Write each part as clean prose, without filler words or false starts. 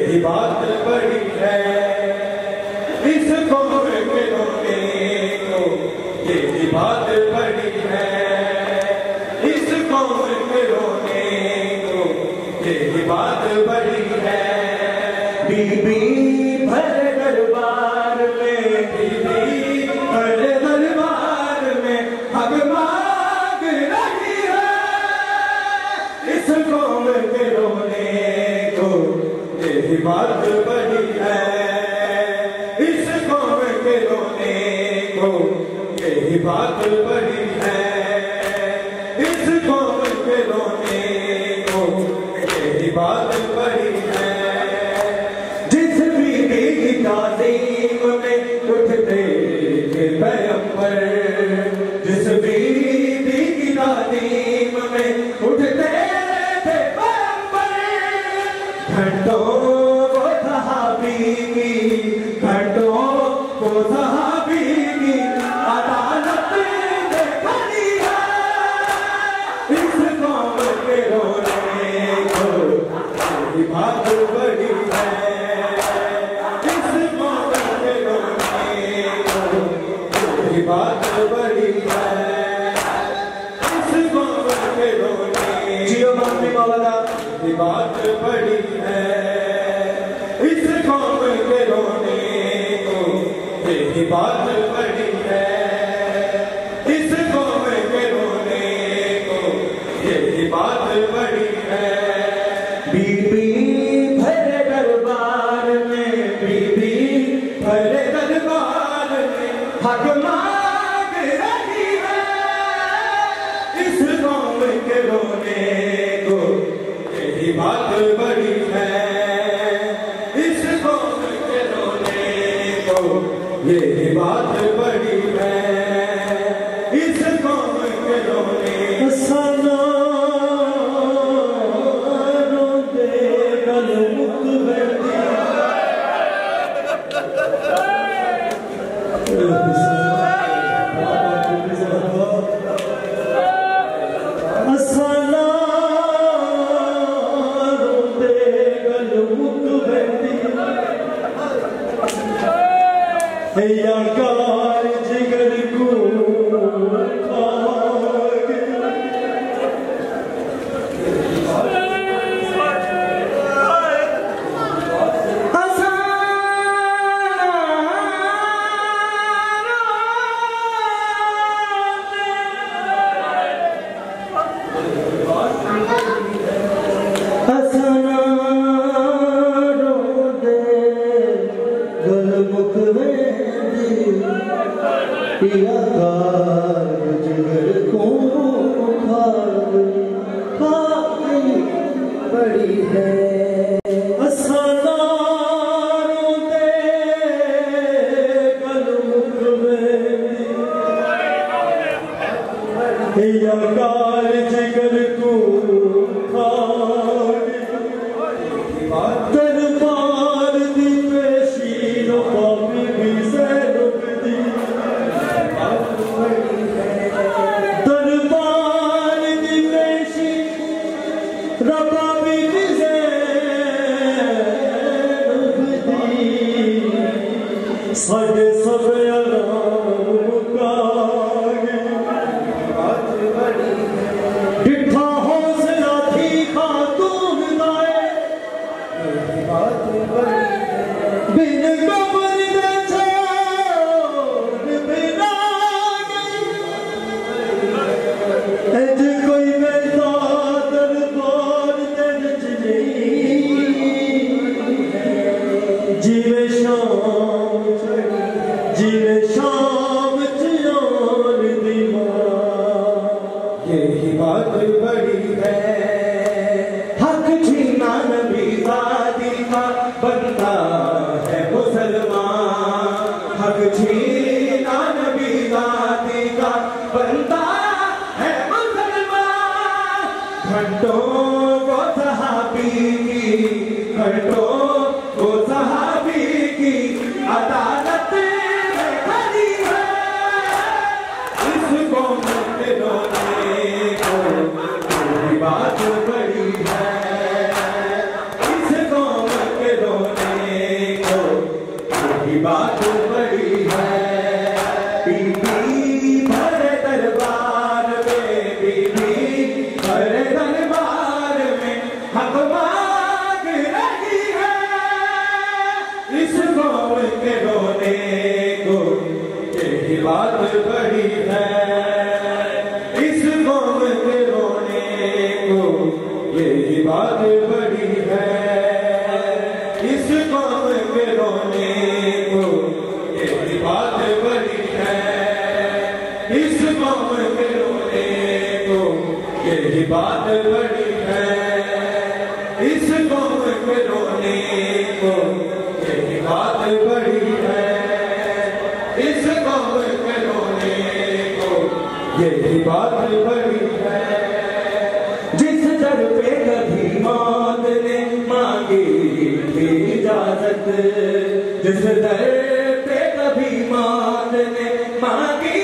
यही बात बड़ी है इस कौम के रोने को, यही बात बड़ी है इस कौम के रोने को, यही बात बड़ी है। बीबी भर दरबार में, बीबी भर दरबार में हक मांग रही है इस कौम के रोने को, यही बात बड़ी है इस कौम के रोने को, यही बात बड़ी है इस कौम के रोने को, यही बात बड़ी है। जिस बीबी की ताज़ीम में उठते थे पैगंबर, जिस बीबी की ताज़ीम में उठते थे पैगंबर, घंटों को सहाबी की, घंटों को सहाबी की अदालत में खड़ी है इस कौम के रोने को, यही बात बड़ी है इस कौम के रोने को, यही बात बड़ी है इस कौम के रोने। जियो मामी मौला, यही बात बड़ी है इस कौम के रोने को, यही बात बड़ी है इस कौम के रोने को, यही बात बड़ी है। बीबी भर दरबार में, बीबी भर दरबार में हक मांग रही है इस कौम के रोने को, यही बात बड़ी है इस कौम के रोने को, यही बात बड़ी है इस कौम के रोने। सना रोते गल मुख बैठी, सना रोते गल मुख बैठी, या कार जिगर को खागे। हसना रो दे गल मुख या कार जिगर को खागे बड़ी है। हसना रो दे गल मुख या कार जिगर को खागे, दरबार दी पेशी नो पापी भी से रुक दी, दरबार दी पेशी रबा भी से रुक दी, साढ़े सब आराम मुकागे। डिठा हौसला थी खातून लाए, बिन कबर दे छोड़ बिना गई, एज कोई वैसा दरबार दे विच नहीं, जीवे शाम जीवे शाम चान दी मां, यही बात बड़ी है। हक छीना नबी ज़ादी का बंदा है मुसलमान, हक छीना नबी ज़ादी का बंदा है मुसलमान, बात बड़ी है, इस कौम के रोने को यही बात बड़ी है, इस कौम के रोने को यही बात बड़ी है, इस कौम के रोने को यही बात बड़ी है, इस कौम के रोने को यही बात बड़ी है, इस कौम के रोने को यही बात बड़ी है। जिस दर पे कभी मौत ने मांगी थी इजाजत, जिस दर पे कभी मौत ने मांगी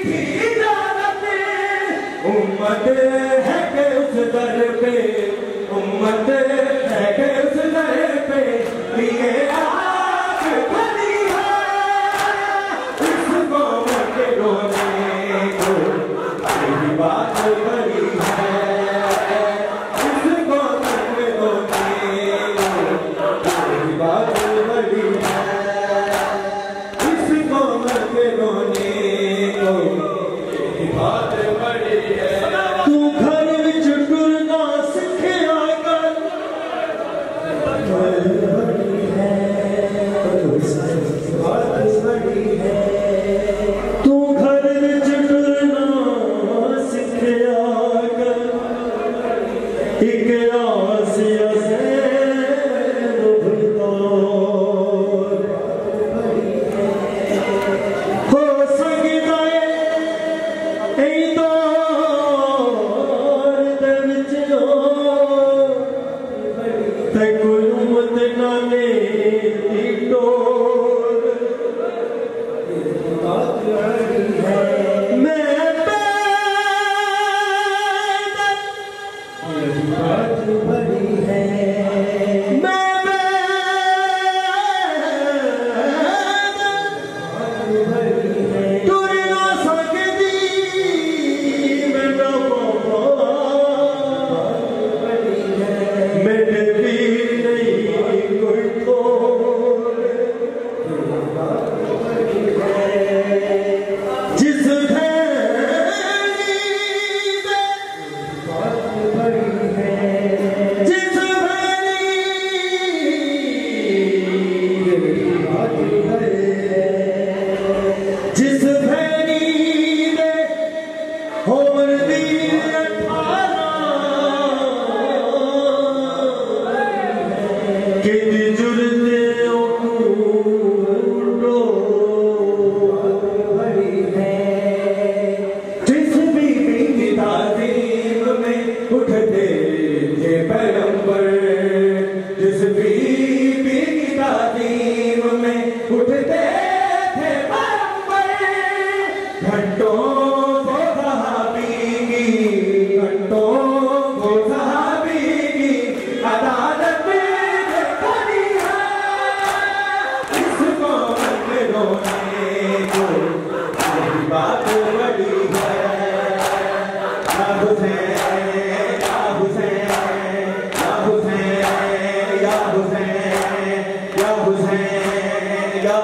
थी इजाजत, उम्मत है कि उस दर पे, उम्मत है कि उस दर पे लिए आग भरी है, इस कौम के रोने को यही बात बड़ी है, इस कौम के रोने को यही बात बड़ी है, इस कौम के रोने को यही बात बड़ी है। तू घर विच टुरना सिखिया कर, बड़ी है बात बड़ी है, तू घर विच टुरना सिखिया कर, एक आसिया से हो सकता है या